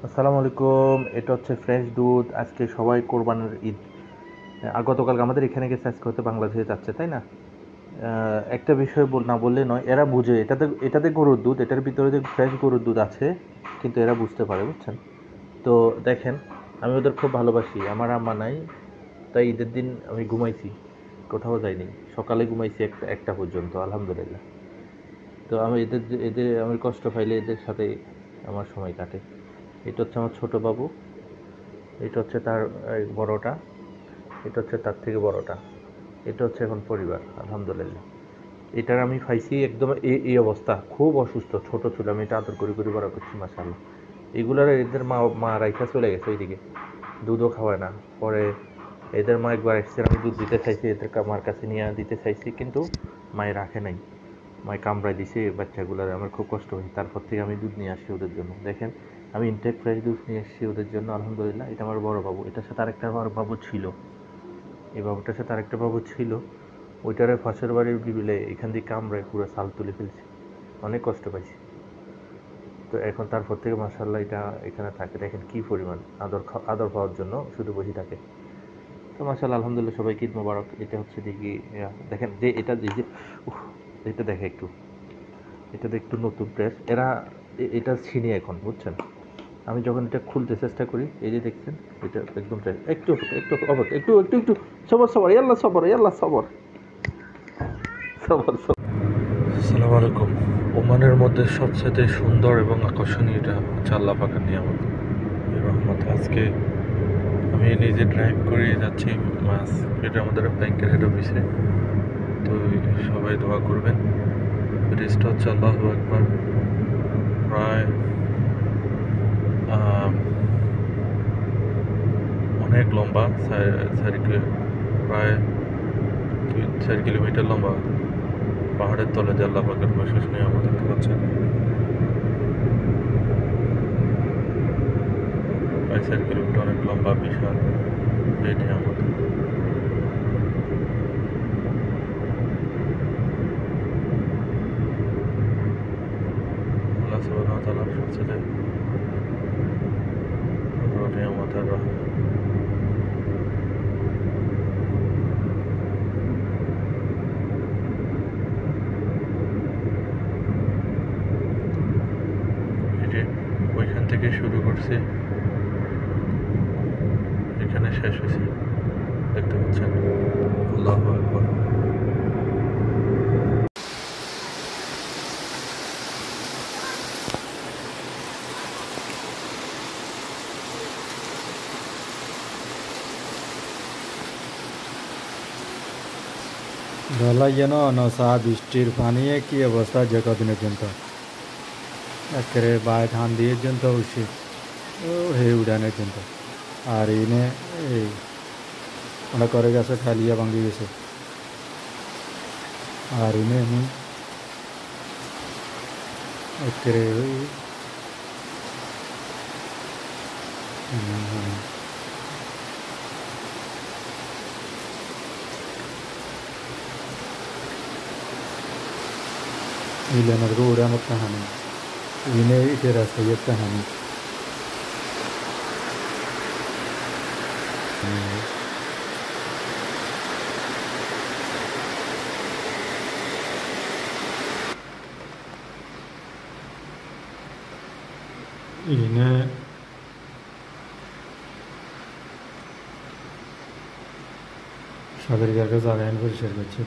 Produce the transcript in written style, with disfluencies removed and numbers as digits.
আসসালামু আলাইকুম। এটা হচ্ছে ফ্রেশ দুধ। আজকে সবাই কোরবানির ঈদ। গতকাল আমাদের এখানে গেছে, আজকে হয়তো বাংলাদেশে যাচ্ছে, তাই না? একটা বিষয় না বললে নয়, এরা বুঝে এটাতে গরুর দুধ, এটার ভিতরে যে ফ্রেশ গরুর দুধ আছে, কিন্তু এরা বুঝতে পারে, বুঝছেন? তো দেখেন, আমি ওদের খুব ভালোবাসি। আমার আম্মা নাই, তাই ঈদের দিন আমি ঘুমাইছি, কোথাও যাইনি। সকালে ঘুমাইছি একটা পর্যন্ত, আলহামদুলিল্লাহ। তো আমি এদের এদের আমি কষ্ট পাইলে এদের সাথে আমার সময় কাটে। এটা হচ্ছে আমার ছোট বাবু, এটা হচ্ছে তার বড়টা, এটা হচ্ছে তার থেকে বড়টা। এটা হচ্ছে এখন পরিবার, আলহামদুলিল্লাহ। এটার আমি পাইছি একদম এই অবস্থা, খুব অসুস্থ, ছোট ছিল। আমি এটা আদর করে বড় করছি, মাশাআল্লাহ। এগুলার এদের মা মা রাইখা চলে গেছে ওইদিকে, দুধও খাওয়ায় না। পরে এদের মা একবার এসছে, আমি দুধ দিতে চাইছি, এদের মার কাছে নিয়ে দিতে চাইছি, কিন্তু মায়ে রাখে নাই। মায়ে কামড়ায় দিছে বাচ্চাগুলার, আমার খুব কষ্ট হয়েছে। তারপর থেকে আমি দুধ নিয়ে আসি ওদের জন্য। দেখেন, আমি ইনটেক ফ্রেশ দুধ নিয়ে এসেছি ওদের জন্য, আলহামদুলিল্লাহ। এটা আমার বড় বাবু, এটার সাথে আরেকটা বড় বাবু ছিল। এই বাবুটার সাথে আরেকটা বাবু ছিল, ওইটারে পাশের বাড়ির বিবিলে এখান দিয়ে কামড়ায় পুরো ছাল তুলে ফেলছে, অনেক কষ্ট পাইছি। তো এখন তারপর থেকে মাশাআল্লাহ এটা এখানে থাকে। দেখেন কি পরিমাণ আদর পাওয়ার জন্য শুধু বসে থাকে। তো মাশাআল্লাহ, আলহামদুলিল্লাহ, সবাইকে ঈদ মোবারক। এটা হচ্ছে দেখি, দেখেন যে এটা যে উফ, এটা দেখে একটু, এটাতে একটু নতুন প্রেস এরা, এটা ছিনি এখন, বুঝছেন? আমি যখন এটা খুলতে চেষ্টা করি, এই যে দেখছেন, এটা একদম একটু একটু অবর, একটু একটু একটু সবর সবর, ইয়াল্লা সবর, ইয়াল্লা সবর, সবর সবর। আসসালামু আলাইকুম। ওমানের মধ্যে সবচেয়ে সুন্দর এবং আকর্ষণীয় এটা হচ্ছে আল্লাহ পাকের নিয়ামত, এই রহমত। আজকে আমি নিজে ড্রাইভ করে যাচ্ছি মাছ, এটা আমাদের ব্যাংকের হেড অফিসে। তো সবাই দোয়া করবেন। ব্রিজটা হচ্ছে আল্লাহু আকবার, প্রায় অনেক লম্বা, প্রায় 2-4 কিলোমিটার লম্বা। পাহাড়ের তলে যে আল্লাহ পাকের বিশেষ নিয়ামত দেখতে পাচ্ছেন, প্রায় 4 কিলোমিটার, অনেক লম্বা, বিশাল এই নিয়ামত। আল্লাহ সুবহানাহু ওয়া তাআলার সবচেয়ে বড় নিয়ামত আর রহমত। এই যে ওইখান থেকে শুরু করছে, এখানে শেষ হয়েছে, দেখতে পাচ্ছেন। আল্লাহু আকবার। ঢালাই যেন নশা বৃষ্টির পানি কি অবস্থা যে কদিনের জন্য একেবারে বায় ধান দিয়ে জন্য উঠছে ও হে উড়ানের জন্য। আর এনে এই ওটা করে গেছে, ঠালিয়া ভাঙি গেছে। আর এনে আমি একেবারে ইলেনের উড়ানোর কাহানি, ইনে ইটে রাস্তায় কাহানি। ইনে সাগরিকাকে জায়গায় পরিষ্কার করছে।